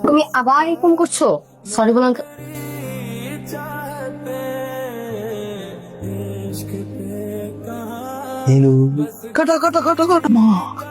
তুমি আবার এরকম করছো? সরি বলান।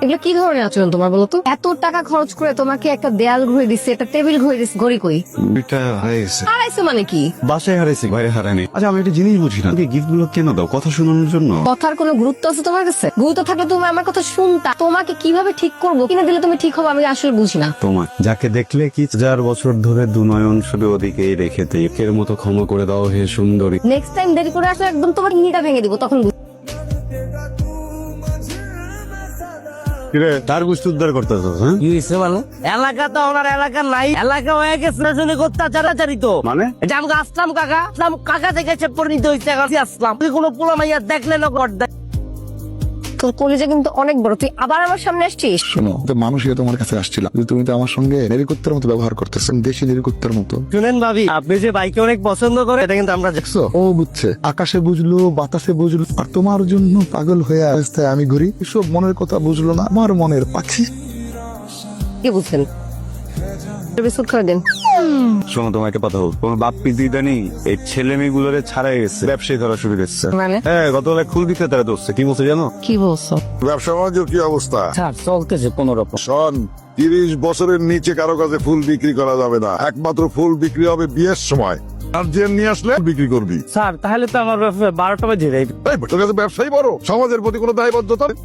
এগুলো কি ধরনের আচরণ তোমার বলো তো? এত টাকা খরচ করে তোমাকে একটা দেয়াল ঘুরে দিচ্ছে, একটা টেবিল ঘুরে দিচ্ছে, ঘড়ি কই এটা হারাইছে। হারাইছো মানে কি? বাসায় হারাইছি, বাইরে হারায়নি। আচ্ছা আমি একটা জিনিস বুঝি না, গিফট গুলো কেন দাও? কথা শোনানোর জন্য? কথার কোনো গুরুত্ব আছে তোমার কাছে? গুরুত্ব থাকলে তুমি আমার কথা শুনতা। তোমাকে কিভাবে ঠিক করবো, কিনে দিলে তুমি ঠিক হবে, আমি আসলে বুঝি না। তোমার যাকে দেখলে কি 1000 বছর ধরে দুনয়ন শুধু ওদিকেই রেখেতে একের মতো ক্ষমা করে দাও হে সুন্দরী। নেক্সট টাইম দেরি করে আসলে একদম তোমার হিটা ভেঙে দিব, তখন কিরে তার গোষ্ঠী উদ্ধার করতেছ? হ্যাঁ কি হয়েছে মানে? এলাকা তো ওনার এলাকা নাই, এলাকা হয়ে গেছে রাজনীতি করতে চারাচারিত। মানে যে আমাকে আসলাম কাকা থেকে পরিণত হয়েছে। আসলাম কোনো পোলা মাইয়া দেখলে না গড় দেয়। তোর কলিজা কিন্তু অনেক বড়, তুই আবার আমার সামনে আসছিস। শোনো, তো মানুষই তোমার কাছে আসছিলাম, তুমি তো আমার সঙ্গে নেরিকুত্তার মতো ব্যবহার করতেছেন, দেশি নেরিকুত্তার মতো। শুনেন ভাবি, আপনি যে বাইকে অনেক পছন্দ করে এটা কিন্তু আমরা দেখছো, ও বুঝছে, আকাশে বুঝলো, বাতাসে বুঝলো, আর তোমার জন্য পাগল হয়ে রাস্তায় আমি ঘুরি। এসব মনের কথা বুঝলো না আমার মনের পাখি। কি বুঝছেন? বিস্কুট খাওয়া দিন। শোনো তোমার একটা কথা হোক, তোমার বাপ পিজি ইদানিং এই ছেলে মেয়েগুলোরে ছাড়াই গেছে, ব্যবসায়ী ধরা শুরু করেছে। মানে? হ্যাঁ গতকাল ফুল বিক্রেতারা ধরছে। কি বলছে জানো? কি বলছো? ব্যবসা বাণিজ্যের কি অবস্থা? স্যার চলতেছে কোন রকম। শোন, 30 বছরের নিচে কারো কাছে ফুল বিক্রি করা যাবে না। একমাত্র ফুল বিক্রি হবে বিয়ের সময়। আর যে নিয়ে আসলে বিক্রি করবি। স্যার তাহলে তো আমার 12টা বাজে যাবে। এই তোর কাছে ব্যবসায়ী বড়, সমাজের প্রতি কোনো দায়বদ্ধতা নেই।